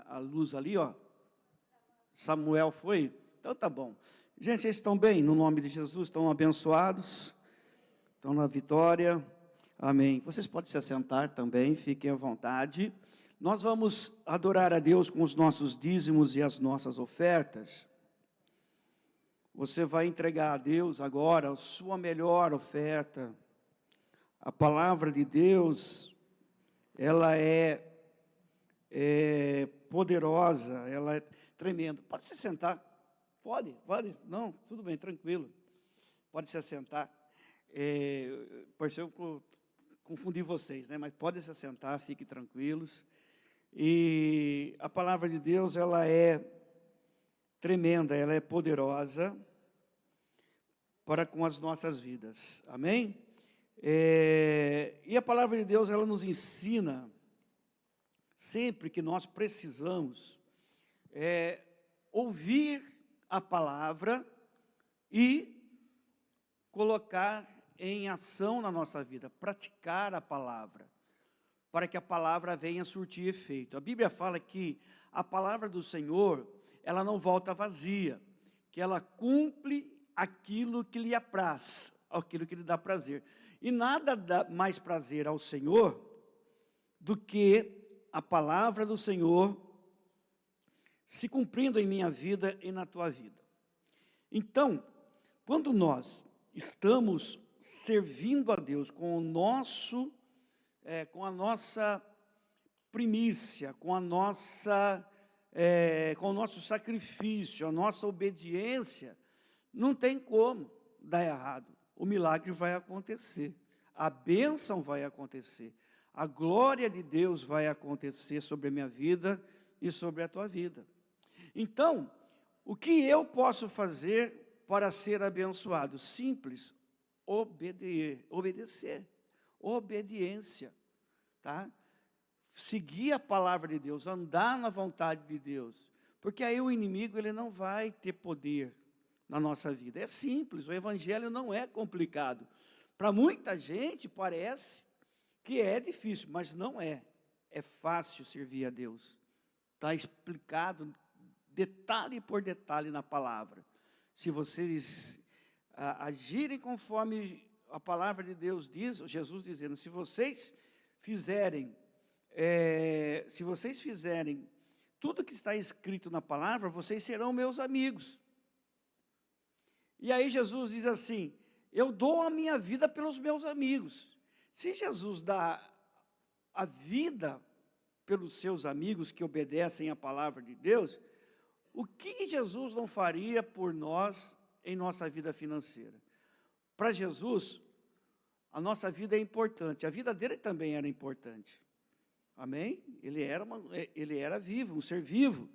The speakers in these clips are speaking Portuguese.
a luz ali, ó. Samuel foi? Então tá bom. Gente, vocês estão bem? No nome de Jesus, estão abençoados? Estão na vitória? Amém. Vocês podem se assentar também, fiquem à vontade. Nós vamos adorar a Deus com os nossos dízimos e as nossas ofertas. Você vai entregar a Deus agora a sua melhor oferta. A palavra de Deus, ela é poderosa, ela é tremenda. Pode se sentar. Pode. Não, tudo bem, tranquilo. Pode se assentar. Pode ser que eu confundi vocês, né? Mas pode se assentar, fiquem tranquilos. E a palavra de Deus, ela é tremenda, ela é poderosa para com as nossas vidas. Amém? E a palavra de Deus, ela nos ensina, sempre que nós precisamos, ouvir a palavra e colocar em ação na nossa vida, praticar a palavra, para que a palavra venha surtir efeito. A Bíblia fala que a palavra do Senhor, ela não volta vazia, que ela cumpre aquilo que lhe apraz, aquilo que lhe dá prazer. E nada dá mais prazer ao Senhor do que a palavra do Senhor se cumprindo em minha vida e na tua vida. Então, quando nós estamos servindo a Deus com o nosso, com a nossa primícia, com o nosso sacrifício, a nossa obediência, não tem como dar errado. O milagre vai acontecer, a bênção vai acontecer, a glória de Deus vai acontecer sobre a minha vida e sobre a tua vida. Então, o que eu posso fazer para ser abençoado? Simples, obedecer, obediência, tá? Seguir a palavra de Deus, andar na vontade de Deus, porque aí o inimigo, ele não vai ter poder na nossa vida. É simples, o evangelho não é complicado. Para muita gente parece que é difícil, mas não é. É fácil servir a Deus. Está explicado detalhe por detalhe na palavra. Se vocês agirem conforme a palavra de Deus diz, Jesus dizendo, se vocês fizerem tudo que está escrito na palavra, vocês serão meus amigos. E aí Jesus diz assim, eu dou a minha vida pelos meus amigos. Se Jesus dá a vida pelos seus amigos que obedecem à palavra de Deus, o que Jesus não faria por nós em nossa vida financeira? Para Jesus, a nossa vida é importante, a vida dele também era importante. Amém? Ele era vivo, um ser vivo.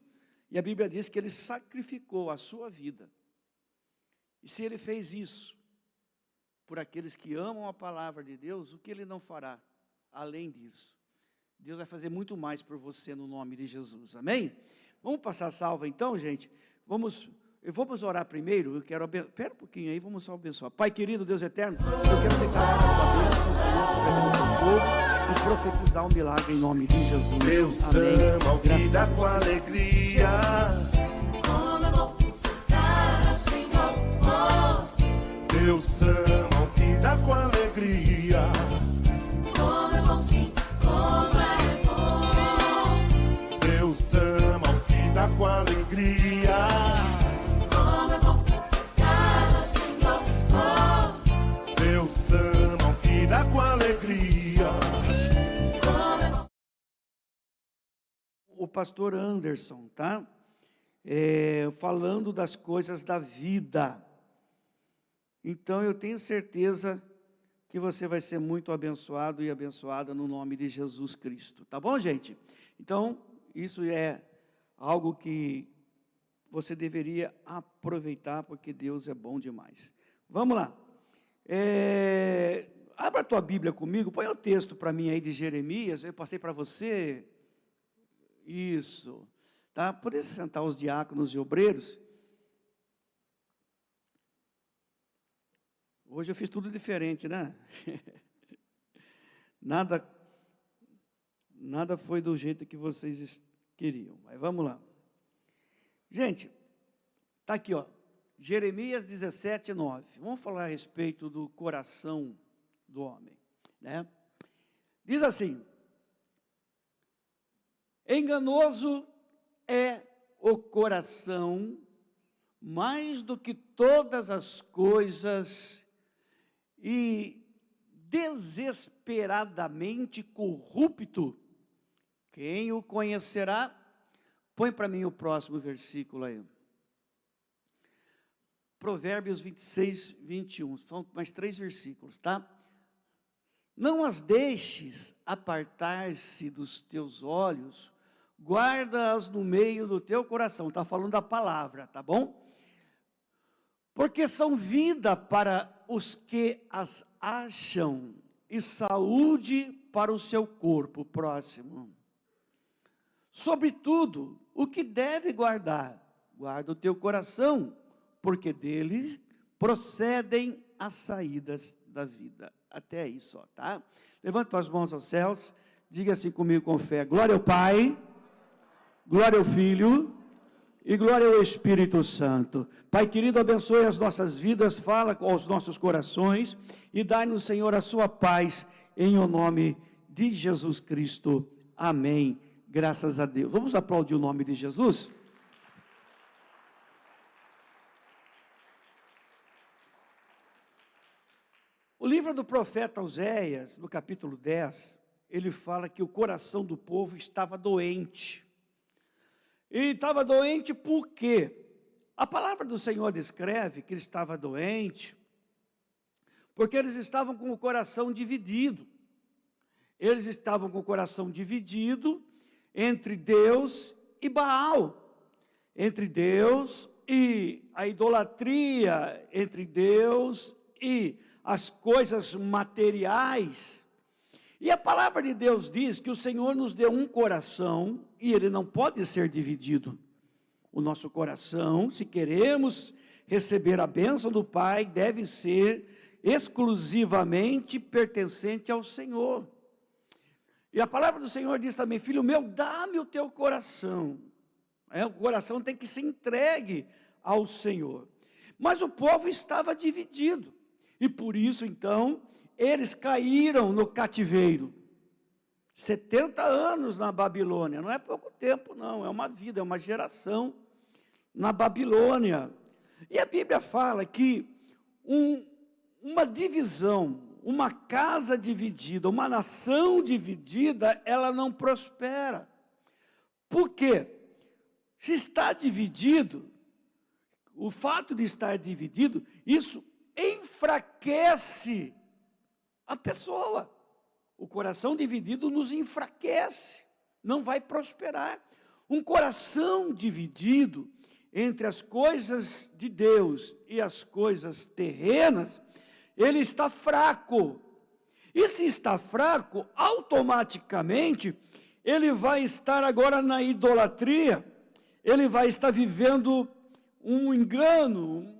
E a Bíblia diz que ele sacrificou a sua vida. E se ele fez isso por aqueles que amam a palavra de Deus, o que ele não fará além disso? Deus vai fazer muito mais por você no nome de Jesus. Amém? Vamos passar a salva então, gente? Vamos orar primeiro. Espera um pouquinho aí, vamos só abençoar. Pai querido, Deus eterno, eu quero declarar a tua bênção, Senhor, sobre o nosso povo e profetizar um milagre em nome de Jesus. Deus Amém. ama o que dá com alegria. Como é bom enfrentar o Senhor. Deus ama o que dá com alegria. Como é bom, sim, como é bom. Deus ama o que dá com alegria. Como é bom enfrentar o Senhor. Deus ama o que dá com alegria. Como é bom. O pastor Anderson, tá? Falando das coisas da vida. Então, eu tenho certeza que você vai ser muito abençoado e abençoada no nome de Jesus Cristo. Tá bom, gente? Então, isso é algo que você deveria aproveitar, porque Deus é bom demais. Vamos lá. Abra a tua Bíblia comigo, põe o texto para mim aí de Jeremias, eu passei para você. Isso. Tá? Poder sentar os diáconos e obreiros. Hoje eu fiz tudo diferente, né? Nada foi do jeito que vocês queriam. Mas vamos lá. Gente, está aqui, ó, Jeremias 17, 9. Vamos falar a respeito do coração do homem, né? Diz assim: enganoso é o coração mais do que todas as coisas e desesperadamente corrupto. Quem o conhecerá? Põe para mim o próximo versículo aí. Provérbios 26, 21. São mais 3 versículos, tá? Não as deixes apartar-se dos teus olhos, guarda-as no meio do teu coração. Está falando da palavra, tá bom? Porque são vida para os que as acham e saúde para o seu corpo. Próximo. Sobretudo, o que deve guardar? Guarda o teu coração, porque dele procedem as saídas da vida. Até aí só, tá? Levanta as mãos aos céus, diga assim comigo com fé: glória ao Pai, glória ao Filho e glória ao Espírito Santo. Pai querido, abençoe as nossas vidas, fala aos nossos corações e dai-nos, Senhor, a sua paz, em o nome de Jesus Cristo. Amém. Graças a Deus. Vamos aplaudir o nome de Jesus? O livro do profeta Oséias, no capítulo 10, ele fala que o coração do povo estava doente. E estava doente por quê? A palavra do Senhor descreve que ele estava doente, porque eles estavam com o coração dividido. Eles estavam com o coração dividido entre Deus e Baal, entre Deus e a idolatria, entre Deus e as coisas materiais. E a palavra de Deus diz que o Senhor nos deu um coração e ele não pode ser dividido. O nosso coração, se queremos receber a bênção do Pai, deve ser exclusivamente pertencente ao Senhor. E a palavra do Senhor diz também: filho meu, dá-me o teu coração. O coração tem que ser entregue ao Senhor. Mas o povo estava dividido. E por isso, então, eles caíram no cativeiro. 70 anos na Babilônia. Não é pouco tempo, não. É uma vida, é uma geração na Babilônia. E a Bíblia fala que uma divisão, uma casa dividida, uma nação dividida, ela não prospera. Por quê? Se está dividido, o fato de estar dividido, isso enfraquece a pessoa. O coração dividido nos enfraquece, não vai prosperar. Um coração dividido entre as coisas de Deus e as coisas terrenas, ele está fraco. E se está fraco, automaticamente, ele vai estar agora na idolatria, ele vai estar vivendo um engano,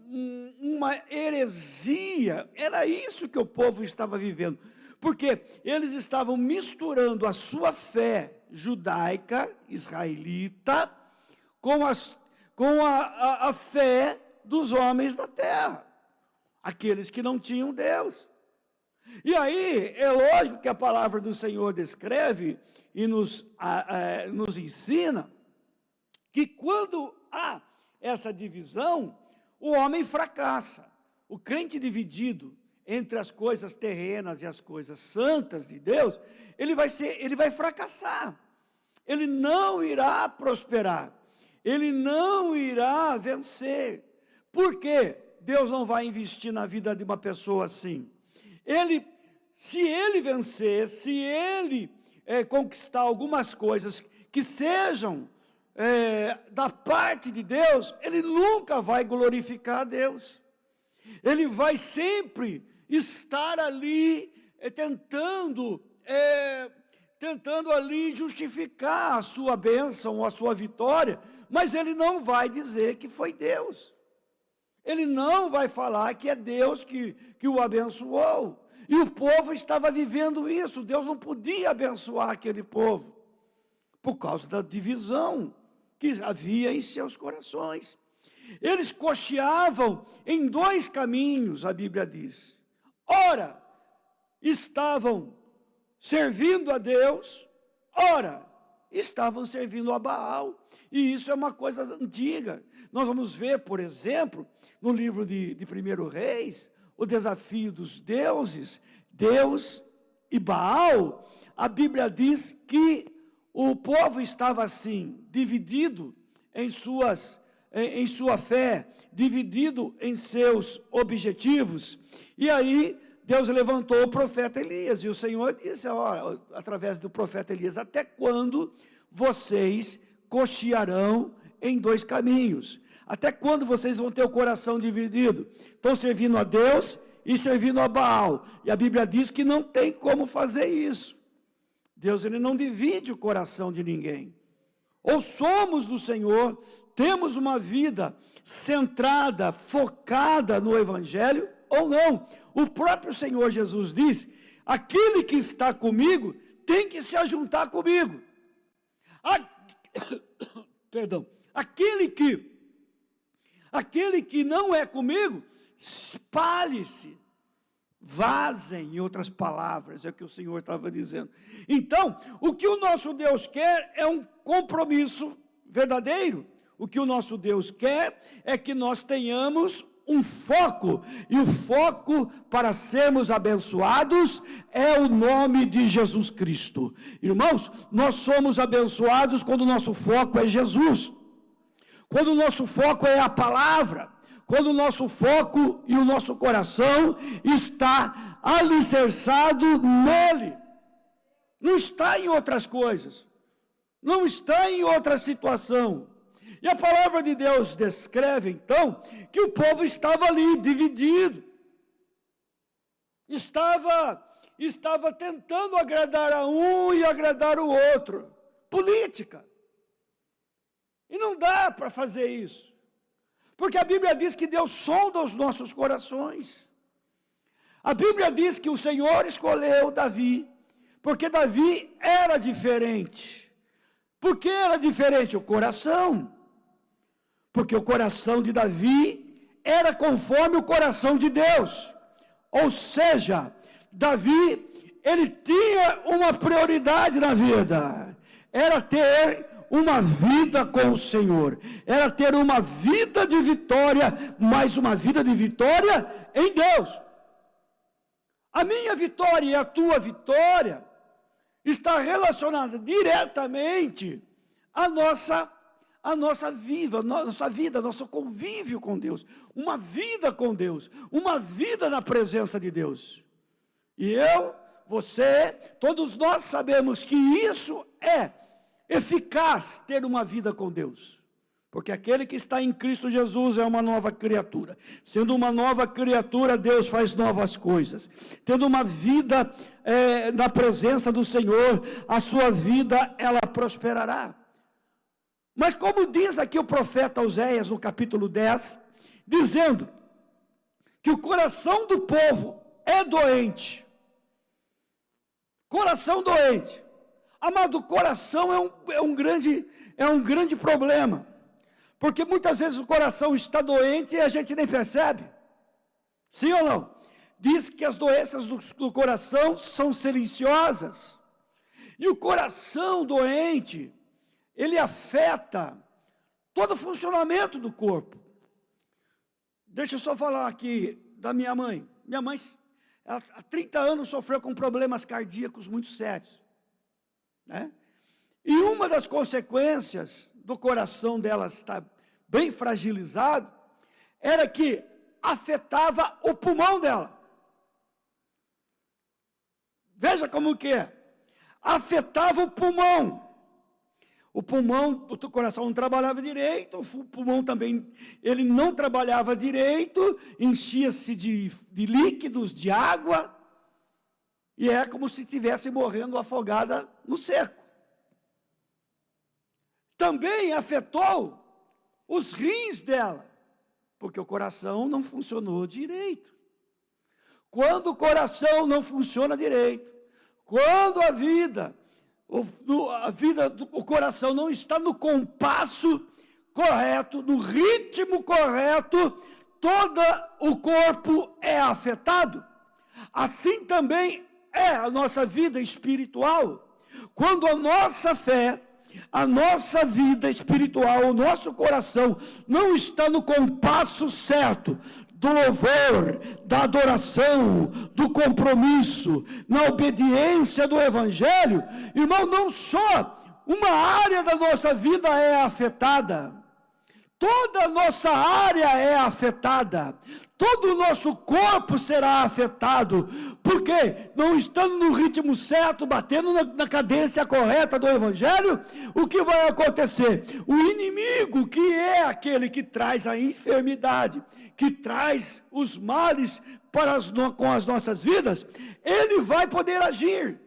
uma heresia. Era isso que o povo estava vivendo, porque eles estavam misturando a sua fé judaica, israelita, com a fé dos homens da terra, aqueles que não tinham Deus. E aí, é lógico que a palavra do Senhor descreve e nos ensina que quando há essa divisão, o homem fracassa. O crente dividido entre as coisas terrenas e as coisas santas de Deus, ele vai fracassar. Ele não irá prosperar. Ele não irá vencer. Por quê? Deus não vai investir na vida de uma pessoa assim. Se ele vencer, se ele conquistar algumas coisas que sejam da parte de Deus, ele nunca vai glorificar a Deus. Ele vai sempre estar ali tentando ali justificar a sua bênção, a sua vitória, mas ele não vai dizer que foi Deus. Ele não vai falar que é Deus que o abençoou. E o povo estava vivendo isso. Deus não podia abençoar aquele povo, por causa da divisão que havia em seus corações. Eles cocheavam em 2 caminhos, a Bíblia diz. Ora, estavam servindo a Deus, ora, estavam servindo a Baal. E isso é uma coisa antiga. Nós vamos ver, por exemplo, no livro de 1 Reis, o desafio dos deuses, Deus e Baal. A Bíblia diz que o povo estava assim, dividido em sua fé, dividido em seus objetivos. E aí Deus levantou o profeta Elias, e o Senhor disse, através do profeta Elias, até quando vocês cochearão em 2 caminhos? Até quando vocês vão ter o coração dividido? Estão servindo a Deus e servindo a Baal. E a Bíblia diz que não tem como fazer isso. Deus, ele não divide o coração de ninguém. Ou somos do Senhor, temos uma vida centrada, focada no Evangelho, ou não. O próprio Senhor Jesus diz, aquele que está comigo, tem que se ajuntar comigo. Perdão. Aquele que não é comigo, espalhe-se. Vazem, em outras palavras, é o que o Senhor estava dizendo. Então, o que o nosso Deus quer é um compromisso verdadeiro. O que o nosso Deus quer é que nós tenhamos um foco, e o foco para sermos abençoados é o nome de Jesus Cristo. Irmãos, nós somos abençoados quando o nosso foco é Jesus, quando o nosso foco é a palavra, quando o nosso foco e o nosso coração está alicerçado nele, não está em outras coisas, não está em outra situação. E a palavra de Deus descreve, então, que o povo estava ali, dividido. Estava tentando agradar a um e agradar o outro. Política. E não dá para fazer isso. Porque a Bíblia diz que Deus sonda os nossos corações. A Bíblia diz que o Senhor escolheu Davi, porque Davi era diferente. Por que era diferente? O coração. Porque o coração de Davi era conforme o coração de Deus. Ou seja, Davi, ele tinha uma prioridade na vida. Era ter uma vida com o Senhor. Era ter uma vida de vitória, mas uma vida de vitória em Deus. A minha vitória e a tua vitória está relacionada diretamente à nossa vida, nosso convívio com Deus, uma vida com Deus, uma vida na presença de Deus. E eu, você, todos nós sabemos que isso é eficaz, ter uma vida com Deus. Porque aquele que está em Cristo Jesus é uma nova criatura. Sendo uma nova criatura, Deus faz novas coisas. Tendo uma vida na presença do Senhor, a sua vida, ela prosperará. Mas como diz aqui o profeta Oséias no capítulo 10, dizendo que o coração do povo é doente. Coração doente. Amado, o coração é um grande problema. Porque muitas vezes o coração está doente e a gente nem percebe. Sim ou não? Diz que as doenças do coração são silenciosas. E o coração doente, ele afeta todo o funcionamento do corpo. Deixa eu só falar aqui da minha mãe. Minha mãe, ela, há 30 anos, sofreu com problemas cardíacos muito sérios. Né? E uma das consequências do coração dela estar bem fragilizado, era que afetava o pulmão dela. Veja como que é. Afetava o pulmão. O pulmão do coração não trabalhava direito, o pulmão também, ele não trabalhava direito, enchia-se de líquidos, de água, e é como se estivesse morrendo afogada no seco. Também afetou os rins dela, porque o coração não funcionou direito. Quando o coração não funciona direito, quando a vida a vida do coração não está no compasso correto, no ritmo correto, todo o corpo é afetado. Assim também é a nossa vida espiritual. Quando a nossa fé, a nossa vida espiritual, o nosso coração não está no compasso certo do louvor, da adoração, do compromisso, na obediência do Evangelho, irmão, não só uma área da nossa vida é afetada, toda a nossa área é afetada, todo o nosso corpo será afetado, porque não estando no ritmo certo, batendo na cadência correta do Evangelho, o que vai acontecer? O inimigo, que é aquele que traz a enfermidade, que traz os males com as nossas vidas, ele vai poder agir.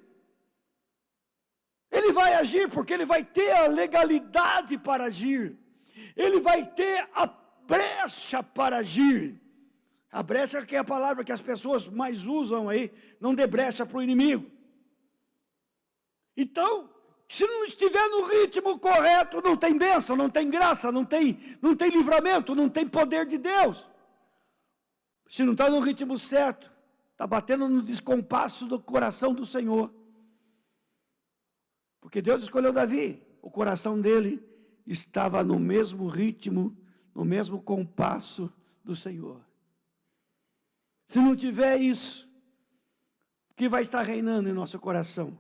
Ele vai agir porque ele vai ter a legalidade para agir. Ele vai ter a brecha para agir. A brecha que é a palavra que as pessoas mais usam aí, não dê brecha para o inimigo. Então, se não estiver no ritmo correto, não tem bênção, não tem graça, não tem livramento, não tem poder de Deus. Se não está no ritmo certo, está batendo no descompasso do coração do Senhor. Porque Deus escolheu Davi, o coração dele estava no mesmo ritmo, no mesmo compasso do Senhor. Se não tiver isso, o que vai estar reinando em nosso coração?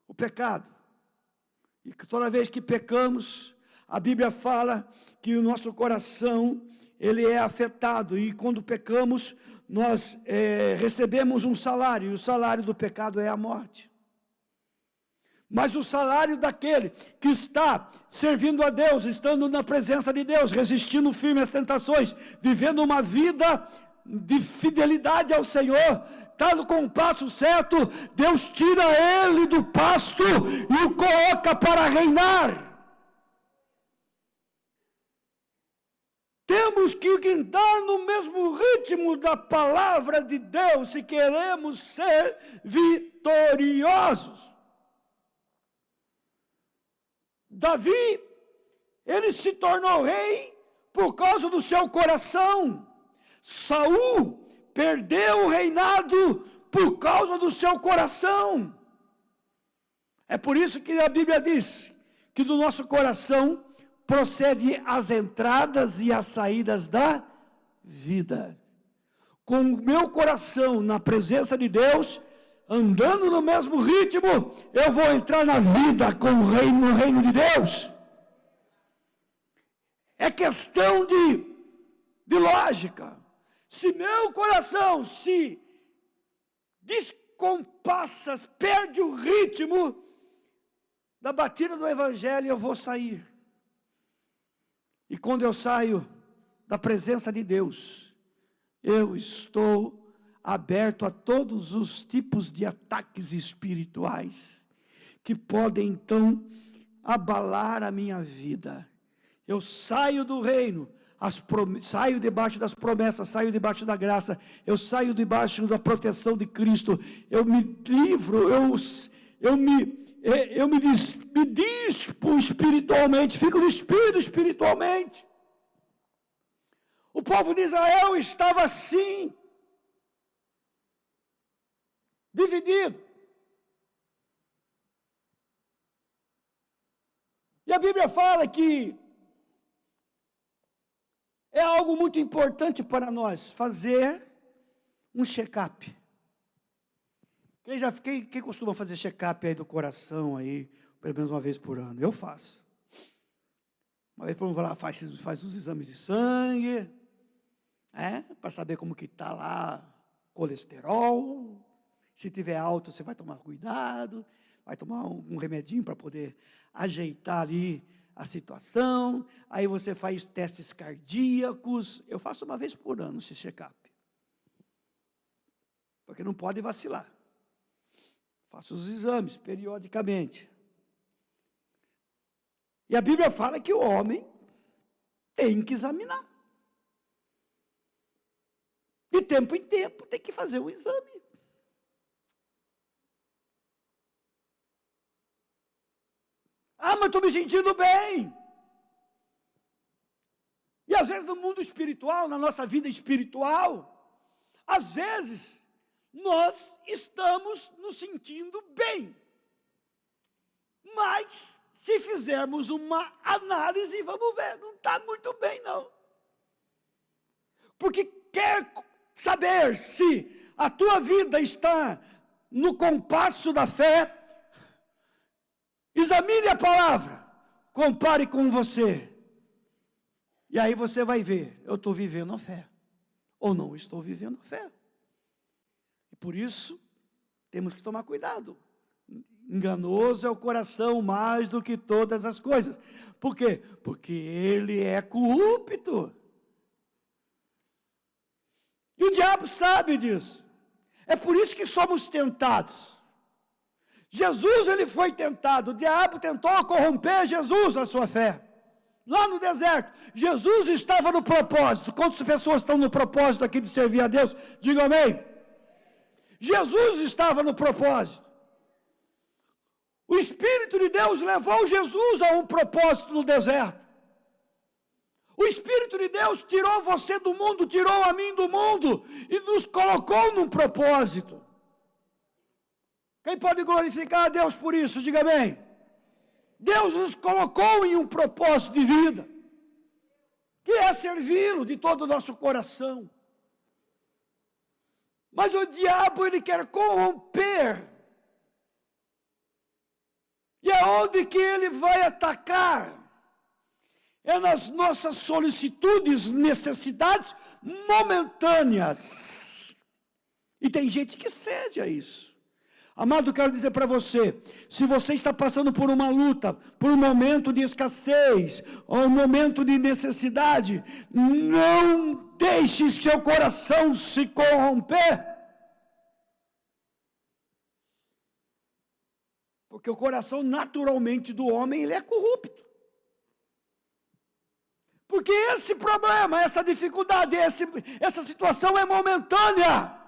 O pecado. E toda vez que pecamos, a Bíblia fala que o nosso coração, ele é afetado, e quando pecamos, nós recebemos um salário, e o salário do pecado é a morte. Mas o salário daquele que está servindo a Deus, estando na presença de Deus, resistindo firme às tentações, vivendo uma vida de fidelidade ao Senhor, está no compasso certo, Deus tira ele do pasto e o coloca para reinar. Temos que andar no mesmo ritmo da palavra de Deus, se queremos ser vitoriosos. Davi, ele se tornou rei por causa do seu coração. Saul perdeu o reinado por causa do seu coração. É por isso que a Bíblia diz que do nosso coração procede as entradas e as saídas da vida. Com o meu coração na presença de Deus, andando no mesmo ritmo, eu vou entrar na vida no reino de Deus. É questão de lógica. Se meu coração se descompassa, perde o ritmo da batida do Evangelho, eu vou sair. E quando eu saio da presença de Deus, eu estou aberto a todos os tipos de ataques espirituais que podem então abalar a minha vida. Eu saio do reino, saio debaixo das promessas, saio debaixo da graça, eu saio debaixo da proteção de Cristo, eu me livro, eu me dispo espiritualmente, fico no espírito espiritualmente. O povo de Israel estava assim, dividido. E a Bíblia fala que é algo muito importante para nós fazer um check-up. Quem costuma fazer check-up aí do coração aí, pelo menos uma vez por ano? Eu faço. Uma vez por ano, vai lá, faz os exames de sangue, para saber como que está lá colesterol. Se tiver alto, você vai tomar cuidado, vai tomar um remedinho para poder ajeitar ali a situação. Aí você faz testes cardíacos. Eu faço uma vez por ano esse check-up, porque não pode vacilar. Faço os exames periodicamente. E a Bíblia fala que o homem tem que examinar. De tempo em tempo tem que fazer o exame. Ah, mas estou me sentindo bem. E às vezes no mundo espiritual, na nossa vida espiritual, às vezes nós estamos nos sentindo bem. Mas, se fizermos uma análise, vamos ver, não está muito bem não. Porque quer saber se a tua vida está no compasso da fé, examine a palavra, compare com você. E aí você vai ver, eu estou vivendo a fé, ou não estou vivendo a fé. E por isso, temos que tomar cuidado. Enganoso é o coração mais do que todas as coisas. Por quê? Porque ele é corrupto. E o diabo sabe disso. É por isso que somos tentados. Jesus, ele foi tentado. O diabo tentou corromper Jesus, a sua fé. Lá no deserto, Jesus estava no propósito. Quantas pessoas estão no propósito aqui de servir a Deus? Diga amém. Jesus estava no propósito. O Espírito de Deus levou Jesus a um propósito no deserto. O Espírito de Deus tirou você do mundo, tirou a mim do mundo e nos colocou num propósito. Quem pode glorificar a Deus por isso? Diga amém. Deus nos colocou em um propósito de vida, que é servi-lo de todo o nosso coração. Mas o diabo, ele quer corromper. E aonde que ele vai atacar? É nas nossas solicitudes, necessidades momentâneas. E tem gente que cede a isso. Amado, quero dizer para você, se você está passando por uma luta, por um momento de escassez, ou um momento de necessidade, não deixe seu coração se corromper. Porque o coração naturalmente do homem, ele é corrupto. Porque esse problema, essa dificuldade, essa situação é momentânea.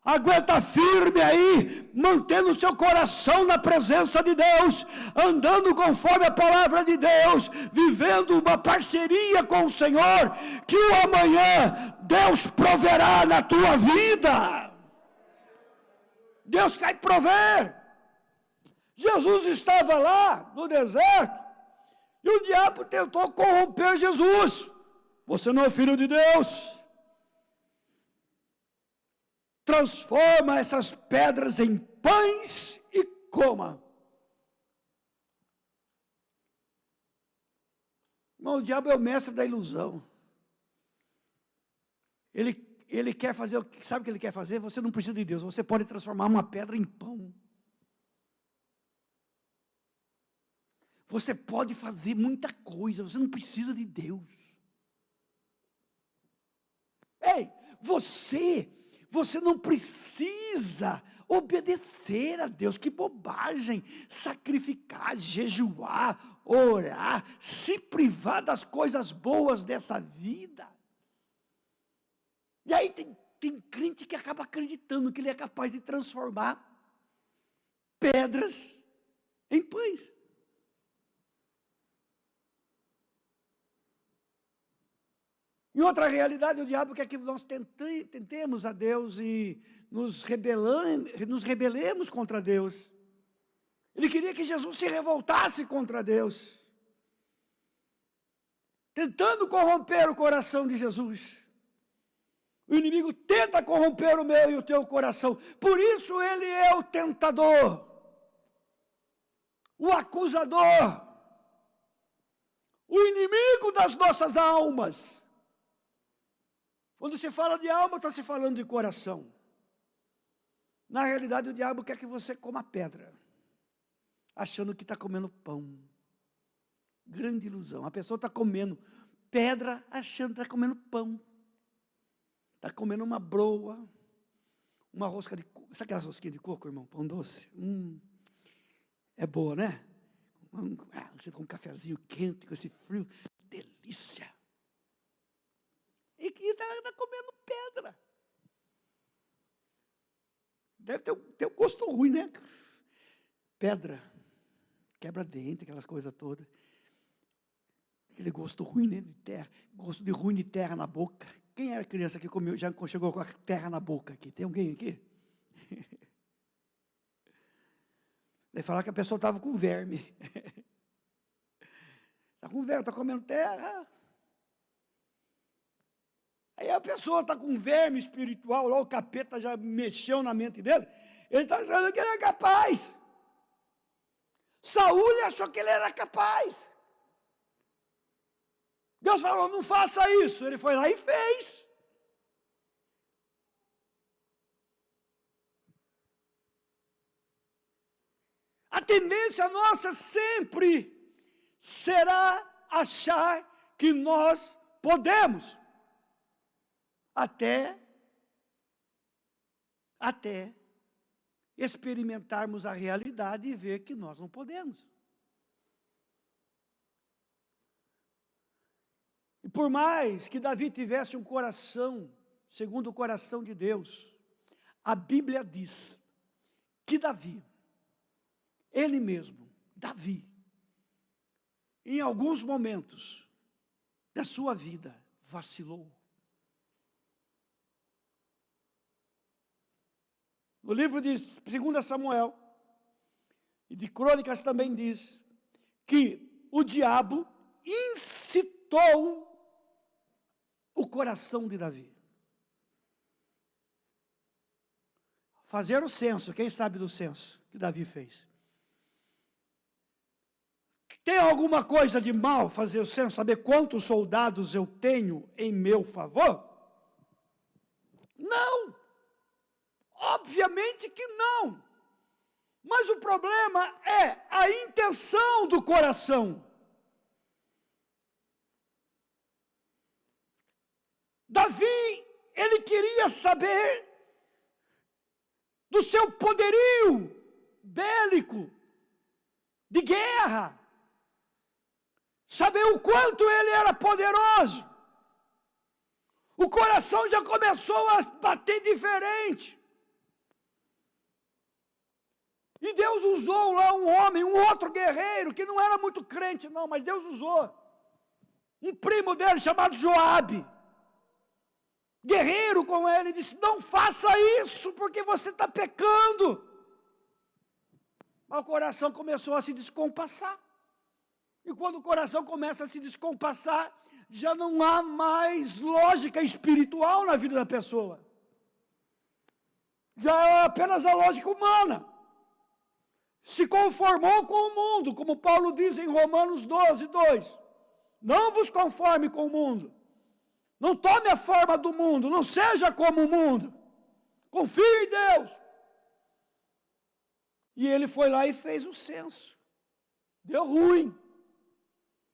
Aguenta firme aí, mantendo o seu coração na presença de Deus, andando conforme a palavra de Deus, vivendo uma parceria com o Senhor, que o amanhã Deus proverá na tua vida. Deus quer prover. Jesus estava lá no deserto, e o diabo tentou corromper Jesus. Você não é filho de Deus? Transforma essas pedras em pães e coma. Irmão, o diabo é o mestre da ilusão. Ele quer fazer, sabe o que ele quer fazer? Você não precisa de Deus, você pode transformar uma pedra em pão. Você pode fazer muita coisa, você não precisa de Deus. Ei, você não precisa obedecer a Deus. Que bobagem, sacrificar, jejuar, orar, se privar das coisas boas dessa vida. E aí tem crente que acaba acreditando que ele é capaz de transformar pedras em pães. Em outra realidade, o diabo quer que nós tentemos a Deus e nos rebelemos contra Deus. Ele queria que Jesus se revoltasse contra Deus, tentando corromper o coração de Jesus. O inimigo tenta corromper o meu e o teu coração. Por isso ele é o tentador, o acusador, o inimigo das nossas almas. Quando se fala de alma, está se falando de coração. Na realidade, o diabo quer que você coma pedra, achando que está comendo pão. Grande ilusão. A pessoa está comendo pedra, achando que está comendo pão. Está comendo uma broa, uma rosca de coco. Sabe aquelas rosquinhas de coco, irmão? Pão doce. É boa, né? Você com um cafezinho quente, com esse frio. Delícia. E que está comendo pedra. Deve ter um gosto ruim, né? Pedra. quebra-dente, aquelas coisas todas. Aquele gosto ruim, né, de terra, gosto de ruim de terra na boca. Quem era criança que comeu, já chegou com a terra na boca aqui? Tem alguém aqui? Daí falar que a pessoa estava com verme. Está com verme, está comendo terra. Aí a pessoa está com verme espiritual, lá o capeta já mexeu na mente dele. Ele está achando que ele é capaz. Saúl achou que ele era capaz. Deus falou, não faça isso. Ele foi lá e fez. A tendência nossa sempre será achar que nós podemos. Até experimentarmos a realidade e ver que nós não podemos. E por mais que Davi tivesse um coração, segundo o coração de Deus, a Bíblia diz que Davi, ele mesmo, Davi, em alguns momentos da sua vida, vacilou. No livro de 2 Samuel, e de Crônicas também diz, que o diabo incitou o coração de Davi. Fazer o censo, quem sabe do censo que Davi fez? Tem alguma coisa de mal fazer o censo, saber quantos soldados eu tenho em meu favor? Não! Obviamente que não. Mas o problema é a intenção do coração. Davi, ele queria saber do seu poderio bélico, de guerra, saber o quanto ele era poderoso. O coração já começou a bater diferente. E Deus usou lá um homem, um outro guerreiro, que não era muito crente não, mas Deus usou. Um primo dele chamado Joabe. Guerreiro com ele, disse, não faça isso, porque você está pecando. Mas o coração começou a se descompassar. E quando o coração começa a se descompassar, já não há mais lógica espiritual na vida da pessoa. Já é apenas a lógica humana. Se conformou com o mundo, como Paulo diz em Romanos 12, 2. Não vos conforme com o mundo. Não tome a forma do mundo, não seja como o mundo. Confie em Deus. E ele foi lá e fez o censo. Deu ruim.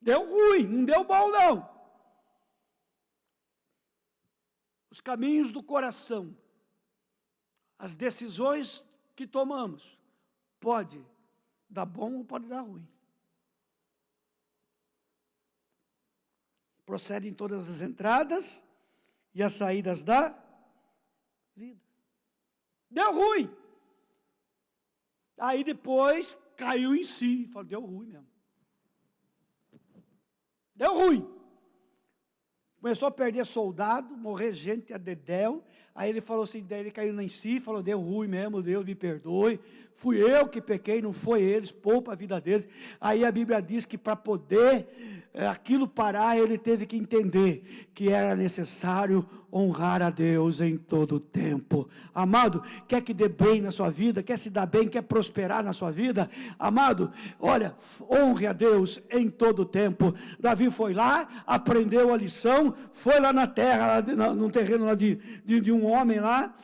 Deu ruim, não deu bom não. Os caminhos do coração, as decisões que tomamos, pode dar bom ou pode dar ruim. Procede em todas as entradas e as saídas da vida. Deu ruim. Aí depois caiu em si. Falou, deu ruim mesmo. Deu ruim. Começou a perder soldado, morrer gente a dedéu. Aí ele falou assim, daí ele caiu em si, falou, deu ruim mesmo, Deus me perdoe. Fui eu que pequei, não foi eles, poupa a vida deles. Aí a Bíblia diz que para poder aquilo parar, ele teve que entender que era necessário honrar a Deus em todo o tempo. Amado, quer que dê bem na sua vida, quer se dar bem, quer prosperar na sua vida? Amado, olha, honre a Deus em todo o tempo. Davi foi lá, aprendeu a lição, foi lá na terra, lá no terreno lá de um homem lá,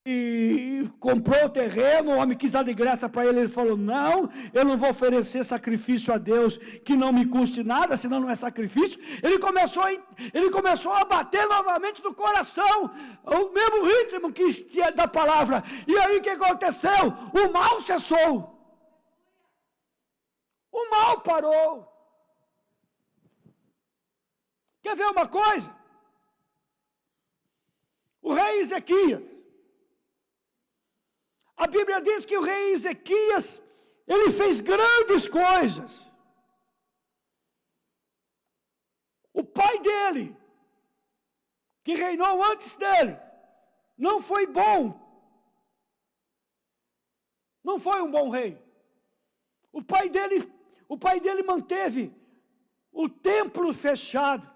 e comprou o terreno, o homem quis dar de graça para ele, ele falou, não, eu não vou oferecer sacrifício a Deus que não me custe nada, senão não é sacrifício. Ele começou a bater novamente no coração, o mesmo ritmo que é da palavra, e aí o que aconteceu? O mal cessou, o mal parou. Quer ver uma coisa? O rei Ezequias, a Bíblia diz que o rei Ezequias Ele fez grandes coisas. O pai dele, que reinou antes dele, não foi bom. Não foi um bom rei. O pai dele manteve o templo fechado.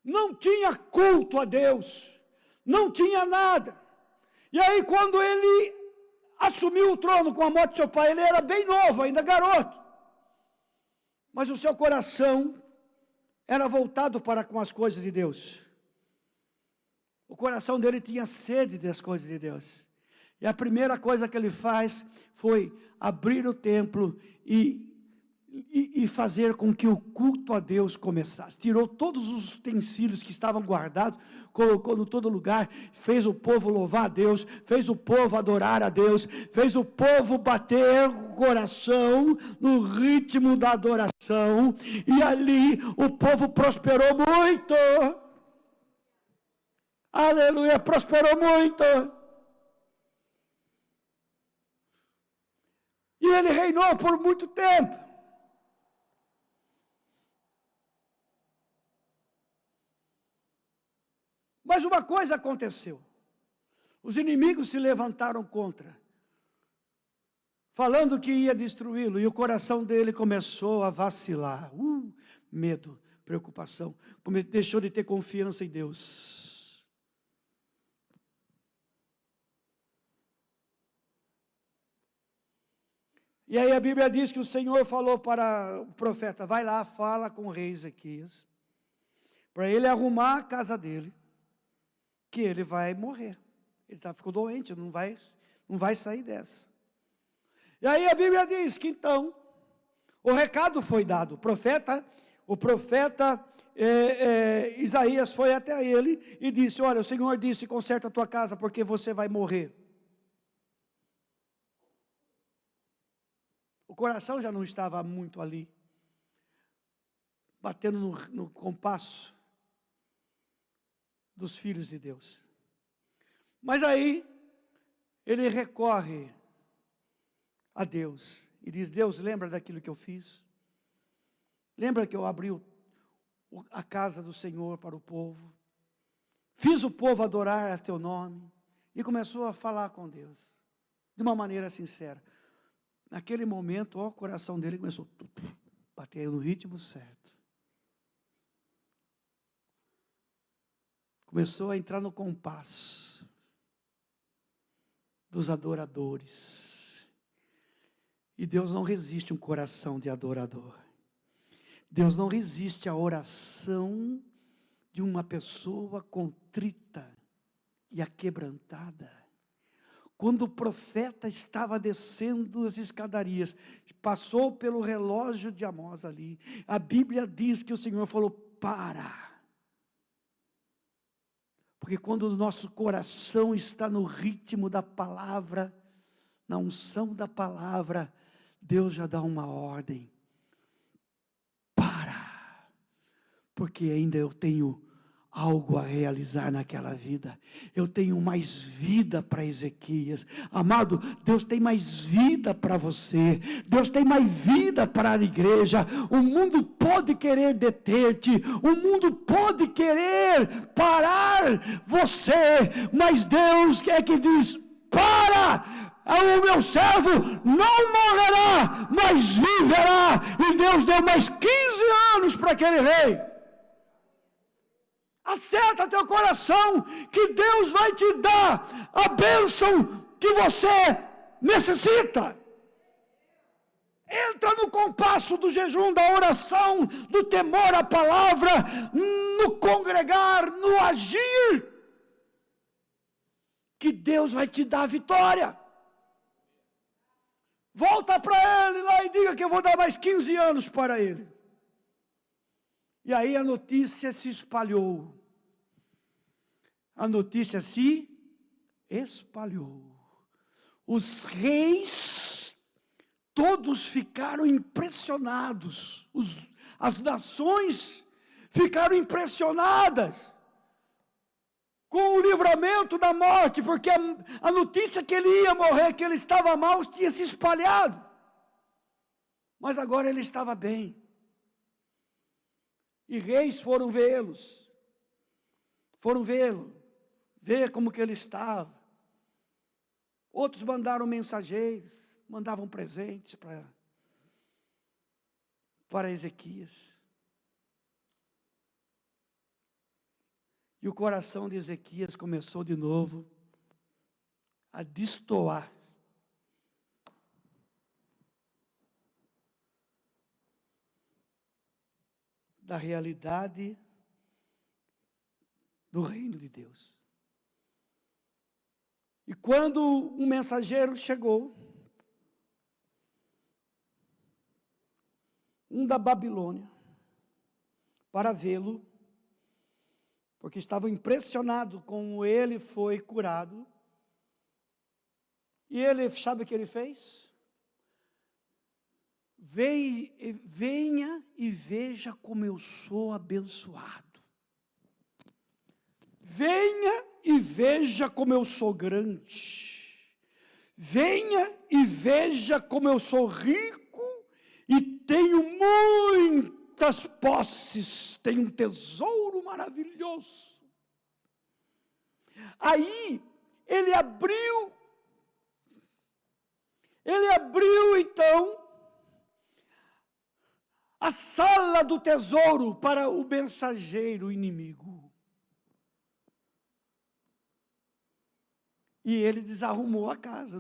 Não tinha culto a Deus. Não tinha nada. E aí quando ele assumiu o trono com a morte do seu pai, ele era bem novo, ainda garoto. Mas o seu coração era voltado para com as coisas de Deus. O coração dele tinha sede das coisas de Deus. E a primeira coisa que ele faz foi abrir o templo e fazer com que o culto a Deus começasse. Tirou todos os utensílios que estavam guardados, colocou em todo lugar, fez o povo louvar a Deus, fez o povo adorar a Deus, fez o povo bater o coração no ritmo da adoração, e ali o povo prosperou muito. Aleluia, prosperou muito. E ele reinou por muito tempo. Mas uma coisa aconteceu. Os inimigos se levantaram contra, falando que ia destruí-lo, e o coração dele começou a vacilar. Medo, preocupação, deixou de ter confiança em Deus. E aí a Bíblia diz que o Senhor falou para o profeta: vai lá, fala com o rei Ezequias, para ele arrumar a casa dele, que ele vai morrer. Ele ficou doente, não vai sair dessa. E aí a Bíblia diz que então, o recado foi dado. O profeta Isaías foi até ele e disse: olha, o Senhor disse, conserta a tua casa, porque você vai morrer. O coração já não estava muito ali, batendo no compasso dos filhos de Deus. Mas aí, ele recorre a Deus e diz: Deus, lembra daquilo que eu fiz? Lembra que eu abri a casa do Senhor para o povo? Fiz o povo adorar a teu nome? E começou a falar com Deus, de uma maneira sincera. Naquele momento, o coração dele começou a bater no ritmo certo. Começou a entrar no compasso dos adoradores. E Deus não resiste um coração de adorador. Deus não resiste a oração de uma pessoa contrita e aquebrantada. Quando o profeta estava descendo as escadarias, passou pelo relógio de Amós ali, a Bíblia diz que o Senhor falou: para. Porque quando o nosso coração está no ritmo da palavra, na unção da palavra, Deus já dá uma ordem. Para. Porque ainda eu tenho algo a realizar naquela vida. Eu tenho mais vida para Ezequias. Amado, Deus tem mais vida para você. Deus tem mais vida para a igreja. O mundo pode querer deter-te. O mundo pode querer parar você. Mas Deus é que diz: para! O meu servo não morrerá, mas viverá. E Deus deu mais 15 anos para aquele rei. Acerta teu coração, que Deus vai te dar a bênção que você necessita. Entra no compasso do jejum, da oração, do temor à palavra, no congregar, no agir, que Deus vai te dar a vitória. Volta para ele lá e diga que eu vou dar mais 15 anos para ele. E aí a notícia se espalhou. A notícia se espalhou. Os reis todos ficaram impressionados. As nações ficaram impressionadas com o livramento da morte, porque a notícia que ele ia morrer, que ele estava mal, tinha se espalhado. Mas agora ele estava bem. E reis foram vê-los. Foram vê-lo, ver como que ele estava. Outros mandaram mensageiros, mandavam presentes para Ezequias. E o coração de Ezequias começou de novo a destoar. Da realidade do reino de Deus. E quando um mensageiro chegou, um da Babilônia, para vê-lo, porque estava impressionado como ele foi curado, e ele, sabe o que ele fez? Venha e veja como eu sou abençoado. Venha e veja como eu sou grande. Venha e veja como eu sou rico e tenho muitas posses, tenho um tesouro maravilhoso. Aí ele abriu então a sala do tesouro para o mensageiro inimigo. E ele desarrumou a casa.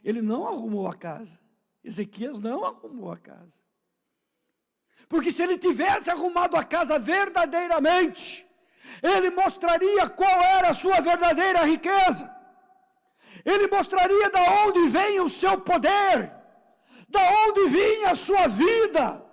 Ele não arrumou a casa. Ezequias não arrumou a casa. Porque se ele tivesse arrumado a casa verdadeiramente, ele mostraria qual era a sua verdadeira riqueza. Ele mostraria de onde vem o seu poder, de onde vinha a sua vida.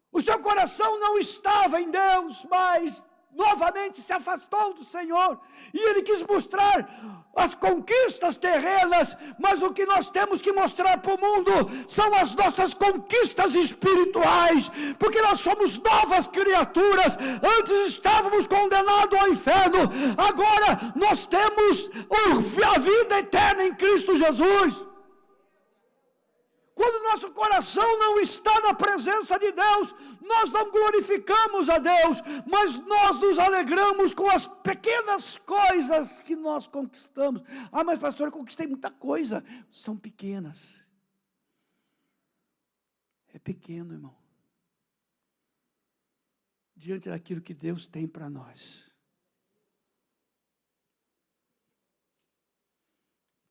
O seu coração não estava em Deus, mas novamente se afastou do Senhor, e ele quis mostrar as conquistas terrenas, mas o que nós temos que mostrar para o mundo são as nossas conquistas espirituais, porque nós somos novas criaturas. Antes estávamos condenados ao inferno, agora nós temos a vida eterna em Cristo Jesus. Quando nosso coração não está na presença de Deus, nós não glorificamos a Deus, mas nós nos alegramos com as pequenas coisas que nós conquistamos. Ah, mas pastor, eu conquistei muita coisa. São pequenas. É pequeno, irmão, diante daquilo que Deus tem para nós.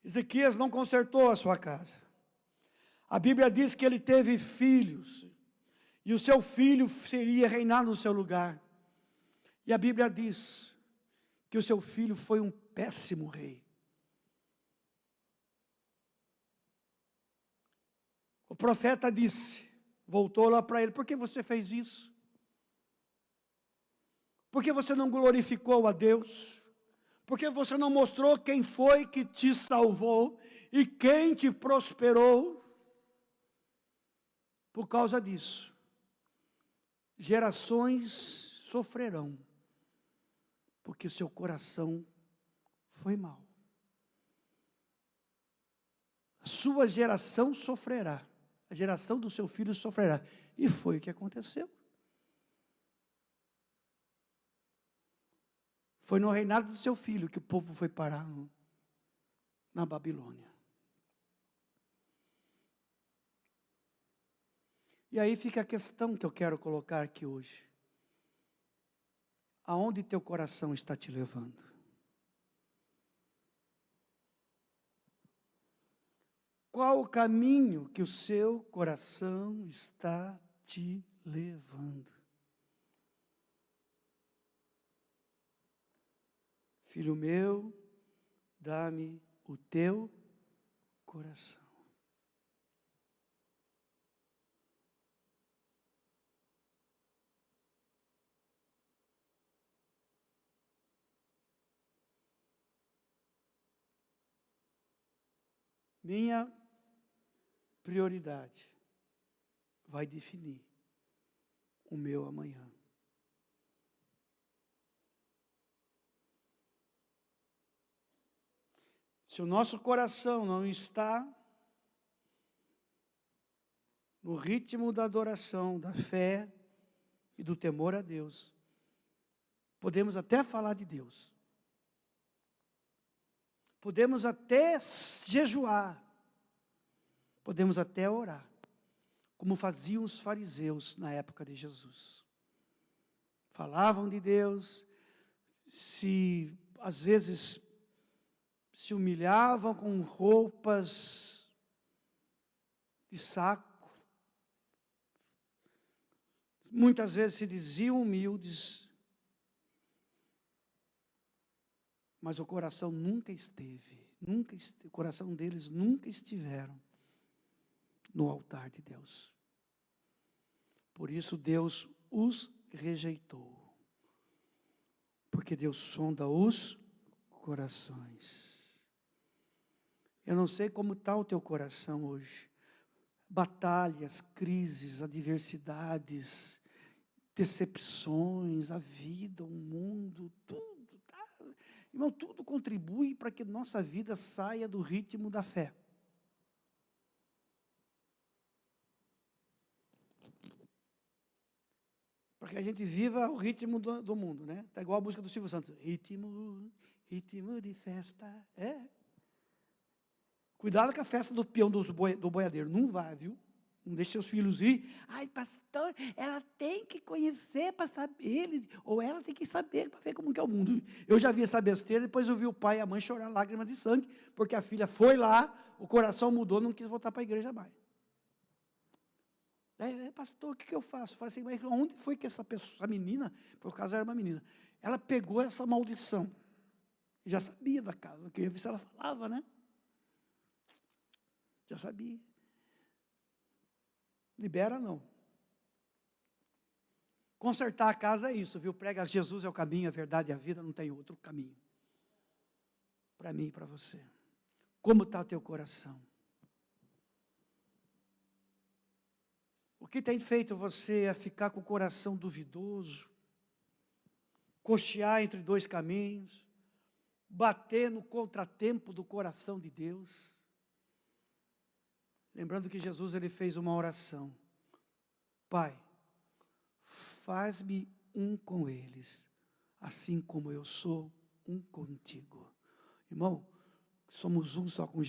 Ezequias não consertou a sua casa. A Bíblia diz que ele teve filhos, e o seu filho seria reinar no seu lugar. E a Bíblia diz que o seu filho foi um péssimo rei. O profeta disse, voltou lá para ele: por que você fez isso? Por que você não glorificou a Deus? Por que você não mostrou quem foi que te salvou e quem te prosperou? Por causa disso, gerações sofrerão, porque o seu coração foi mau. A sua geração sofrerá, a geração do seu filho sofrerá. E foi o que aconteceu. Foi no reinado do seu filho que o povo foi parar na Babilônia. E aí fica a questão que eu quero colocar aqui hoje. Aonde teu coração está te levando? Qual o caminho que o seu coração está te levando? Filho meu, dá-me o teu coração. Minha prioridade vai definir o meu amanhã. Se o nosso coração não está no ritmo da adoração, da fé e do temor a Deus, podemos até falar de Deus. Podemos até jejuar. Podemos até orar, como faziam os fariseus na época de Jesus. Falavam de Deus, às vezes se humilhavam com roupas de saco. Muitas vezes se diziam humildes, mas o coração nunca esteve, o coração deles nunca estiveram no altar de Deus. Por isso Deus os rejeitou. Porque Deus sonda os corações. Eu não sei como está o teu coração hoje. Batalhas, crises, adversidades, decepções, a vida, o mundo, tudo. Tá? Irmão, tudo contribui para que nossa vida saia do ritmo da fé. Para que a gente viva o ritmo do mundo, né? Está igual a música do Silvio Santos. Ritmo de festa. É. Cuidado com a festa do peão do boiadeiro. Não vá, viu? Não deixe seus filhos ir. Ai, pastor, ela tem que conhecer para saber. Ou ela tem que saber para ver como que é o mundo. Eu já vi essa besteira, depois eu vi o pai e a mãe chorar lágrimas de sangue, porque a filha foi lá, o coração mudou, não quis voltar para a igreja mais. Pastor, o que eu faço? Falei assim, mas onde foi que essa menina, por causa era uma menina, ela pegou essa maldição? Já sabia da casa, eu queria ver se ela falava, né? Já sabia. Libera não. Consertar a casa é isso, viu? Prega, Jesus é o caminho, a verdade e a vida, não tem outro caminho. Para mim e para você. Como está o teu coração? O que tem feito você a ficar com o coração duvidoso, cochear entre dois caminhos, bater no contratempo do coração de Deus? Lembrando que Jesus ele fez uma oração. Pai, faz-me um com eles, assim como eu sou um contigo. Irmão, somos um só com Jesus.